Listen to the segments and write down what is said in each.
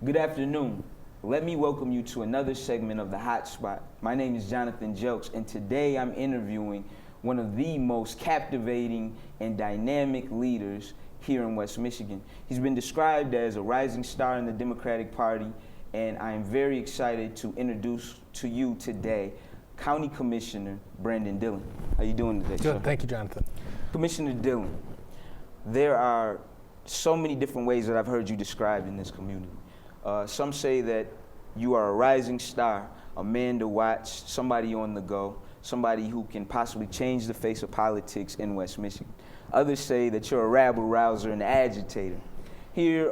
Good afternoon. Let me welcome you to another segment of the Hot Spot. My name is Jonathan Jelks, and today I'm interviewing one of the most captivating and dynamic leaders here in West Michigan. He's been described as a rising star in the Democratic Party, and I am very excited to introduce to you today County Commissioner Brandon Dillon. How you doing today, Good, sir? thank you, Jonathan. Commissioner Dillon, there are so many different ways that I've heard you described in this community. Some say that you are a rising star, a man to watch, somebody on the go, somebody who can possibly change the face of politics in West Michigan. Others say that you're a rabble-rouser and agitator. Here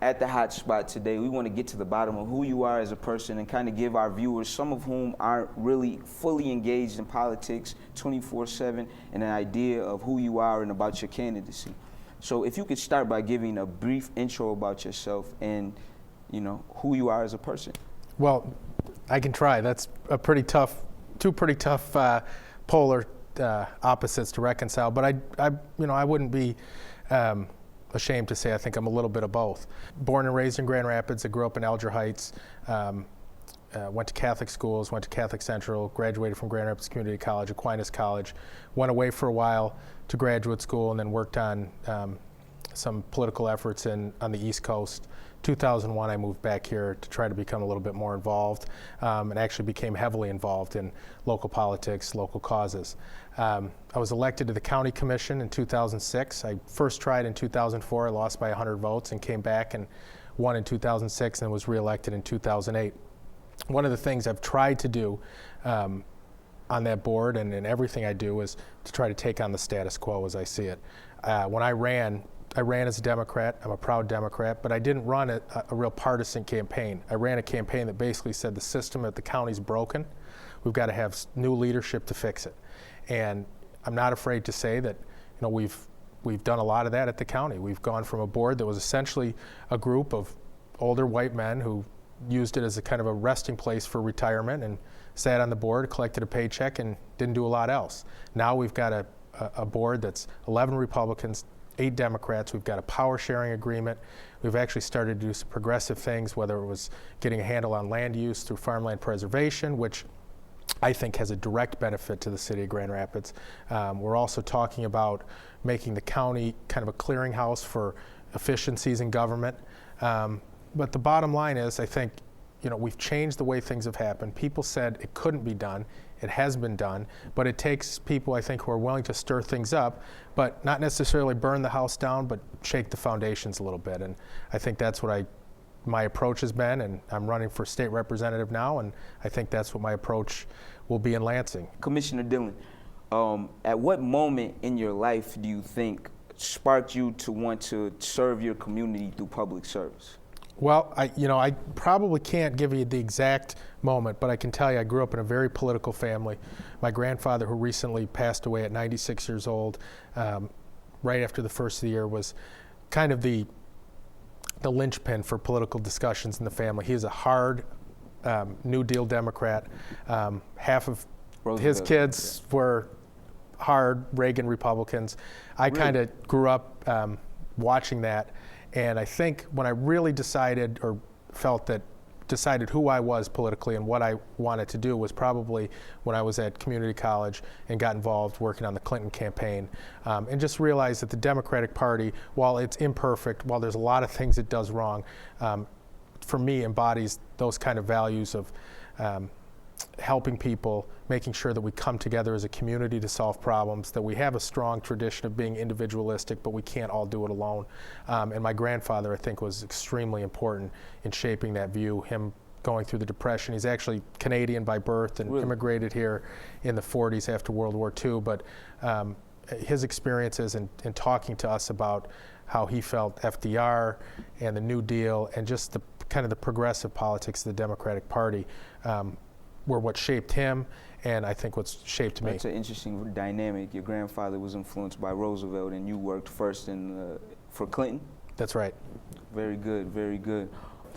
at the Hot Spot today, we want to get to the bottom of who you are as a person and kind of give our viewers, some of whom aren't really fully engaged in politics 24/7, and an idea of who you are and about your candidacy. So if you could start by giving a brief intro about yourself and who you are as a person. Well, I can try. That's a two pretty tough polar opposites to reconcile. But I wouldn't be ashamed to say I think I'm a little bit of both. Born and raised in Grand Rapids. I grew up in Alger Heights. Went to Catholic schools. Went to Catholic Central. Graduated from Grand Rapids Community College, Aquinas College. Went away for a while to graduate school, and then worked on some political efforts on the East Coast. 2001, I moved back here to try to become a little bit more involved, and actually became heavily involved in local politics, local causes. I was elected to the County Commission in 2006. I first tried in 2004. I lost by 100 votes and came back and won in 2006 and was reelected in 2008. One of the things I've tried to do on that board and in everything I do is to try to take on the status quo as I see it. When I ran as a Democrat. I'm a proud Democrat, but I didn't run a real partisan campaign. I ran a campaign that basically said the system at the county's broken. We've got to have new leadership to fix it. And I'm not afraid to say that we've done a lot of that at the county. We've gone from a board that was essentially a group of older white men who used it as a kind of a resting place for retirement and sat on the board, collected a paycheck, and didn't do a lot else. Now we've got a board that's 11 Republicans, 8 Democrats. We've got a power sharing agreement. We've actually started to do some progressive things, whether it was getting a handle on land use through farmland preservation, which I think has a direct benefit to the city of Grand Rapids. We're also talking about making the county kind of a clearinghouse for efficiencies in government. But the bottom line is, I think, we've changed the way things have happened. People said it couldn't be done. It has been done, but it takes people, I think, who are willing to stir things up, but not necessarily burn the house down, but shake the foundations a little bit. And I think that's what my approach has been, and I'm running for state representative now, and I think that's what my approach will be in Lansing. Commissioner Dillon, at what moment in your life do you think sparked you to want to serve your community through public service? Well, I probably can't give you the exact moment, but I can tell you I grew up in a very political family. My grandfather, who recently passed away at 96 years old, right after the first of the year, was kind of the linchpin for political discussions in the family. He is a hard New Deal Democrat. Half of his kids were hard Reagan Republicans. I kind of grew up watching that. And I think when I really decided who I was politically and what I wanted to do was probably when I was at community college and got involved working on the Clinton campaign, and just realized that the Democratic Party, while it's imperfect, while there's a lot of things it does wrong, for me embodies those kind of values of helping people, making sure that we come together as a community to solve problems, that we have a strong tradition of being individualistic, but we can't all do it alone. And my grandfather, I think, was extremely important in shaping that view, him going through the Depression. He's actually Canadian by birth and immigrated here in the 40s after World War II, but his experiences in talking to us about how he felt FDR and the New Deal and just the kind of the progressive politics of the Democratic Party were what shaped him, and I think what's shaped me. That's an interesting dynamic. Your grandfather was influenced by Roosevelt, and you worked first for Clinton? That's right. Very good, very good.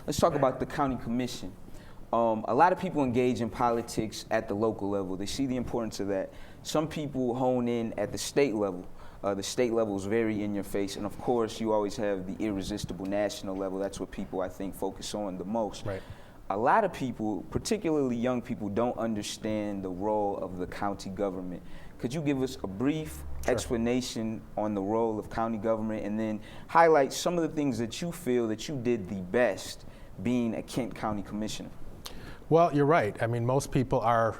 Let's talk about the county commission. A lot of people engage in politics at the local level. They see the importance of that. Some people hone in at the state level. The state level is very in your face, and of course, you always have the irresistible national level. That's what people, I think, focus on the most. Right. A lot of people, particularly young people, don't understand the role of the county government. Could you give us a brief explanation on the role of county government, and then highlight some of the things that you feel that you did the best being a Kent County Commissioner? Well, you're right. I mean, most people are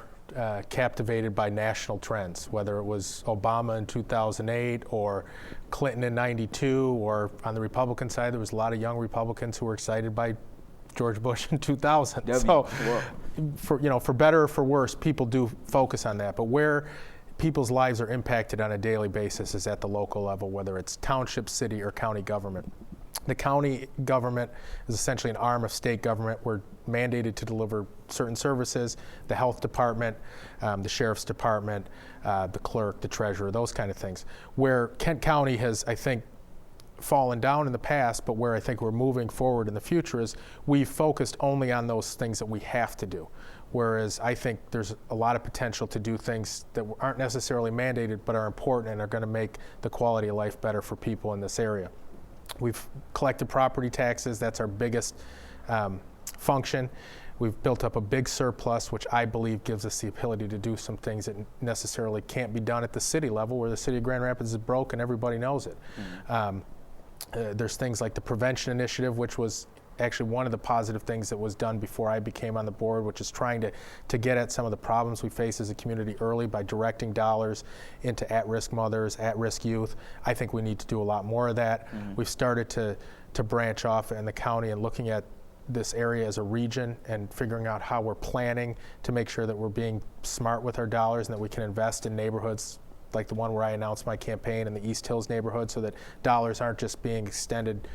captivated by national trends, whether it was Obama in 2008 or Clinton in 92, or on the Republican side, there was a lot of young Republicans who were excited by George Bush in 2000. So, for better or for worse, people do focus on that. But where people's lives are impacted on a daily basis is at the local level, whether it's township, city, or county government. The county government is essentially an arm of state government. We're mandated to deliver certain services, the health department, the sheriff's department, the clerk, the treasurer, those kind of things. Where Kent County has, I think, fallen down in the past, but where I think we're moving forward in the future is we've focused only on those things that we have to do. Whereas I think there's a lot of potential to do things that aren't necessarily mandated but are important and are going to make the quality of life better for people in this area. We've collected property taxes. That's our biggest function. We've built up a big surplus, which I believe gives us the ability to do some things that necessarily can't be done at the city level, where the city of Grand Rapids is broke and everybody knows it. There's things like the prevention initiative, which was actually one of the positive things that was done before I became on the board, which is trying to get at some of the problems we face as a community early by directing dollars into at-risk mothers, at-risk youth. I think we need to do a lot more of that. We've started to branch off in the county and looking at this area as a region and figuring out how we're planning to make sure that we're being smart with our dollars and that we can invest in neighborhoods like the one where I announced my campaign in the East Hills neighborhood, so that dollars aren't just being extended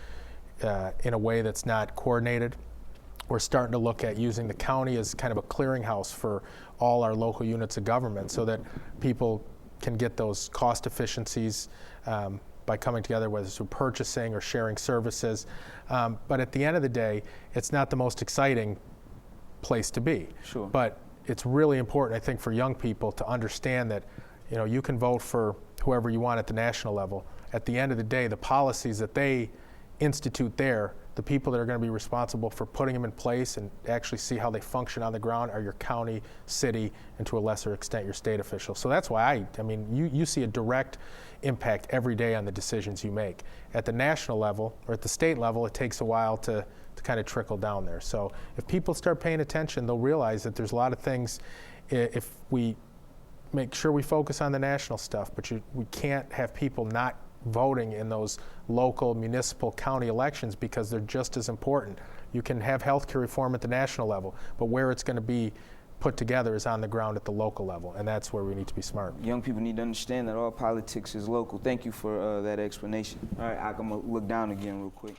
in a way that's not coordinated. We're starting to look at using the county as kind of a clearinghouse for all our local units of government, so that people can get those cost efficiencies by coming together, whether it's through purchasing or sharing services. But at the end of the day, it's not the most exciting place to be. Sure. But it's really important, I think, for young people to understand that, you know, you can vote for whoever you want at the national level. At the end of the day, the policies that they institute there, the people that are going to be responsible for putting them in place and actually see how they function on the ground are your county, city, and to a lesser extent your state officials. So that's why I mean, you see a direct impact every day on the decisions you make. At the national level or at the state level, it takes a while to kind of trickle down there. So if people start paying attention, they'll realize that there's a lot of things, if we make sure we focus on the national stuff, but we can't have people not voting in those local, municipal, county elections because they're just as important. You can have healthcare reform at the national level, but where it's going to be put together is on the ground at the local level, and that's where we need to be smart. Young people need to understand that all politics is local. Thank you for that explanation. All right, I'm going to look down again real quick.